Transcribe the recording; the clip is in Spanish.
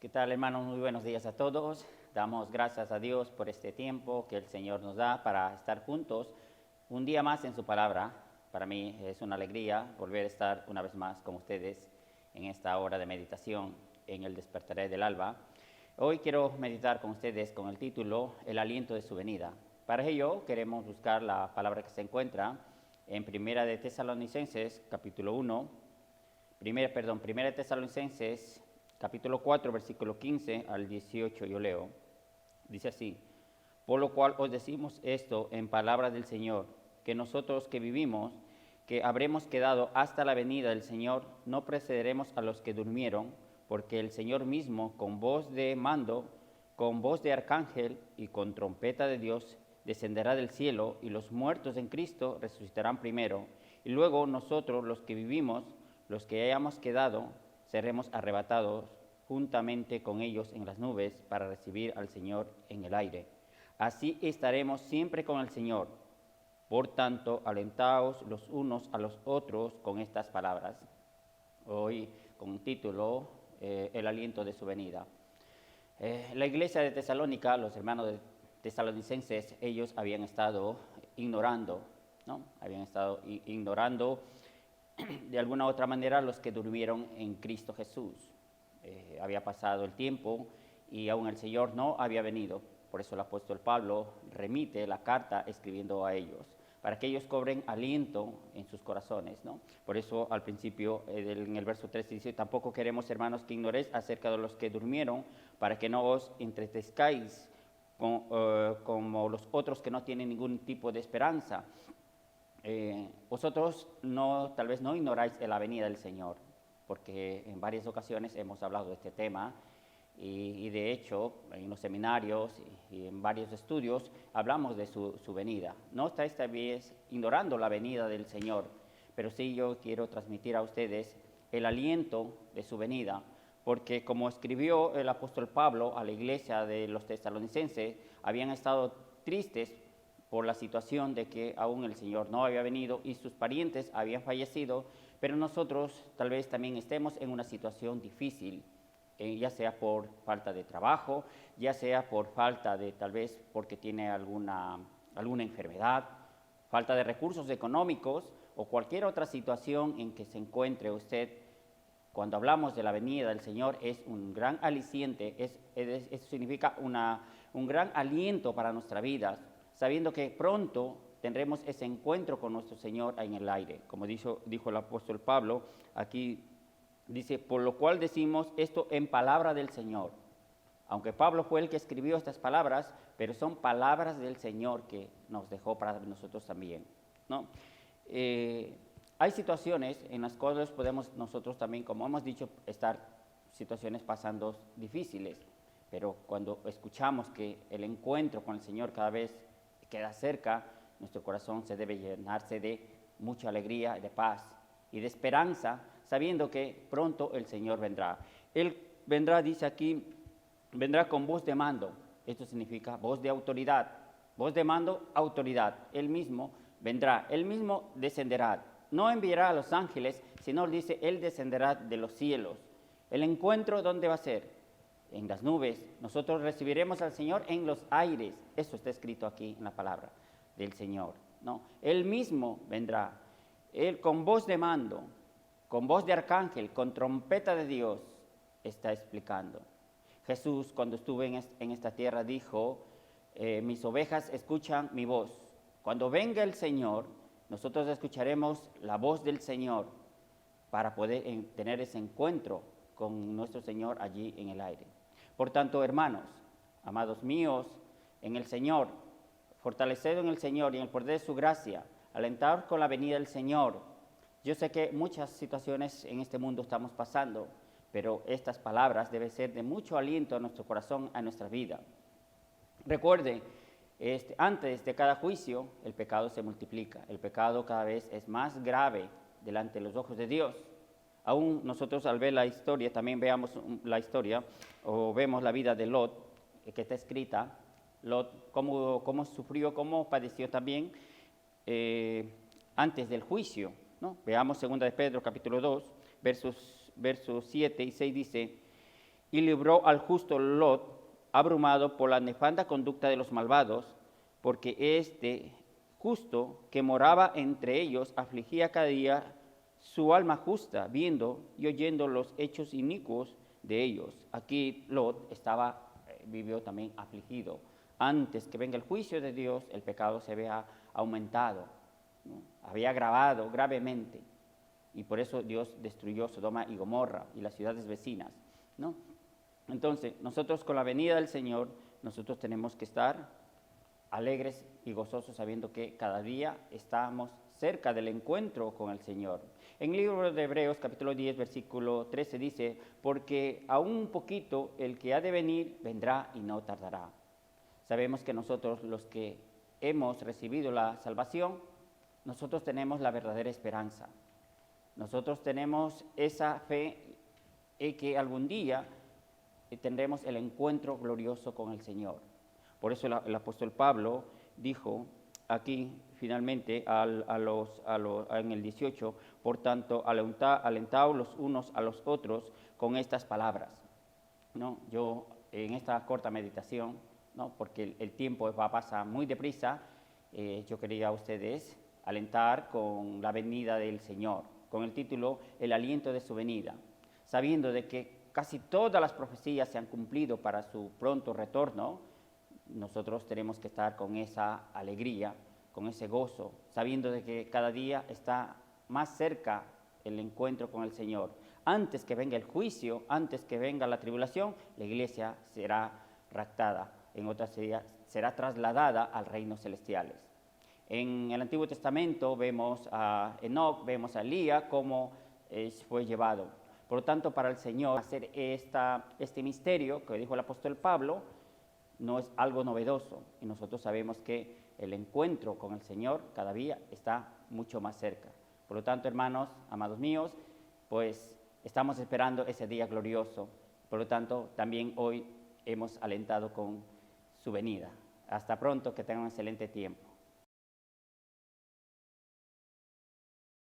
¿Qué tal, hermanos? Muy buenos días a todos. Damos gracias a Dios por este tiempo que el Señor nos da para estar juntos un día más en su palabra. Para mí es una alegría volver a estar una vez más con ustedes en esta hora de meditación en el despertaré del alba. Hoy quiero meditar con ustedes con el título El aliento de su venida. Para ello queremos buscar la palabra que se encuentra en Primera de Tesalonicenses, capítulo 1, Primera de Tesalonicenses, capítulo 4, versículo 15 al 18, yo leo. Dice así: por lo cual os decimos esto en palabra del Señor, que nosotros que vivimos, que habremos quedado hasta la venida del Señor, no precederemos a los que durmieron, porque el Señor mismo, con voz de mando, con voz de arcángel y con trompeta de Dios, descenderá del cielo, y los muertos en Cristo resucitarán primero, y luego nosotros, los que vivimos, los que hayamos quedado, seremos arrebatados juntamente con ellos en las nubes para recibir al Señor en el aire. Así estaremos siempre con el Señor. Por tanto, alentaos los unos a los otros con estas palabras. Hoy con un título, El aliento de su venida. La iglesia de Tesalónica, los hermanos de tesalonicenses, ellos habían estado ignorando, ¿no? Habían estado ignorando de alguna u otra manera los que durmieron en Cristo Jesús. Había pasado el tiempo y aún el Señor no había venido. Por eso el apóstol Pablo remite la carta escribiendo a ellos, para que ellos cobren aliento en sus corazones, ¿no? Por eso al principio, en el verso 3 dice: tampoco queremos, hermanos, que ignoréis acerca de los que durmieron, para que no os entristezcáis como los otros que no tienen ningún tipo de esperanza. Vosotros tal vez no ignoráis la venida del Señor, porque en varias ocasiones hemos hablado de este tema y de hecho en los seminarios y en varios estudios hablamos de su venida. No estáis tal vez ignorando la venida del Señor, pero sí yo quiero transmitir a ustedes el aliento de su venida, porque como escribió el apóstol Pablo a la iglesia de los tesalonicenses, habían estado tristes por la situación de que aún el Señor no había venido y sus parientes habían fallecido, pero nosotros tal vez también estemos en una situación difícil, ya sea por falta de trabajo, ya sea por falta de, tal vez porque tiene alguna enfermedad, falta de recursos económicos o cualquier otra situación en que se encuentre usted. Cuando hablamos de la venida del Señor es un gran aliciente, eso significa un gran aliento para nuestra vida, sabiendo que pronto tendremos ese encuentro con nuestro Señor en el aire. Como dijo el apóstol Pablo, aquí dice: por lo cual decimos esto en palabra del Señor. Aunque Pablo fue el que escribió estas palabras, pero son palabras del Señor que nos dejó para nosotros también, ¿no? Hay situaciones en las cuales podemos nosotros también, como hemos dicho, estar situaciones pasando difíciles, pero cuando escuchamos que el encuentro con el Señor cada vez queda cerca, nuestro corazón se debe llenarse de mucha alegría, de paz y de esperanza, sabiendo que pronto el Señor vendrá. Él vendrá, dice aquí, vendrá con voz de mando. Esto significa voz de autoridad. Voz de mando, autoridad. Él mismo vendrá, él mismo descenderá. No enviará a los ángeles, sino dice, él descenderá de los cielos. El encuentro, ¿dónde va a ser? En las nubes. Nosotros recibiremos al Señor en los aires. Eso está escrito aquí en la palabra del Señor, ¿no? Él mismo vendrá. Él con voz de mando, con voz de arcángel, con trompeta de Dios, está explicando. Jesús, cuando estuvo en esta tierra, dijo: mis ovejas escuchan mi voz. Cuando venga el Señor, nosotros escucharemos la voz del Señor para poder tener ese encuentro con nuestro Señor allí en el aire. Por tanto, hermanos, amados míos, en el Señor, fortalecidos en el Señor y en el poder de su gracia, alentados con la venida del Señor. Yo sé que muchas situaciones en este mundo estamos pasando, pero estas palabras deben ser de mucho aliento a nuestro corazón, a nuestra vida. Recuerde, antes de cada juicio, el pecado se multiplica. El pecado cada vez es más grave delante de los ojos de Dios. Aún nosotros al ver la historia, también veamos la historia, o vemos la vida de Lot, que está escrita. Lot, cómo sufrió, cómo padeció también antes del juicio, ¿no? Veamos 2 de Pedro, capítulo 2, versos 7 y 6, dice: y libró al justo Lot, abrumado por la nefanda conducta de los malvados, porque este justo que moraba entre ellos afligía cada día su alma justa, viendo y oyendo los hechos inicuos de ellos. Aquí Lot vivió también afligido. Antes que venga el juicio de Dios, el pecado se había aumentado, ¿no? Había agravado gravemente. Y por eso Dios destruyó Sodoma y Gomorra y las ciudades vecinas, ¿no? Entonces, nosotros con la venida del Señor, nosotros tenemos que estar alegres y gozosos sabiendo que cada día estamos cerca del encuentro con el Señor. En el libro de Hebreos, capítulo 10, versículo 13 dice, porque aún un poquito el que ha de venir vendrá y no tardará. Sabemos que nosotros, los que hemos recibido la salvación, nosotros tenemos la verdadera esperanza. Nosotros tenemos esa fe en que algún día tendremos el encuentro glorioso con el Señor. Por eso el apóstol Pablo dijo aquí finalmente en el 18, por tanto, alentaos los unos a los otros con estas palabras, ¿no? Yo en esta corta meditación, ¿no? Porque el tiempo va a pasar muy deprisa, yo quería a ustedes alentar con la venida del Señor, con el título El aliento de su venida, sabiendo de que casi todas las profecías se han cumplido para su pronto retorno. Nosotros tenemos que estar con esa alegría, con ese gozo, sabiendo de que cada día está más cerca el encuentro con el Señor. Antes que venga el juicio, antes que venga la tribulación, la iglesia será raptada, en otras será trasladada al reino celestiales. En el Antiguo Testamento vemos a Enoc, vemos a Elías, cómo fue llevado. Por lo tanto, para el Señor hacer este misterio que dijo el apóstol Pablo no es algo novedoso, y nosotros sabemos que el encuentro con el Señor cada día está mucho más cerca. Por lo tanto, hermanos, amados míos, pues estamos esperando ese día glorioso. Por lo tanto, también hoy hemos alentado con su venida. Hasta pronto, que tengan un excelente tiempo.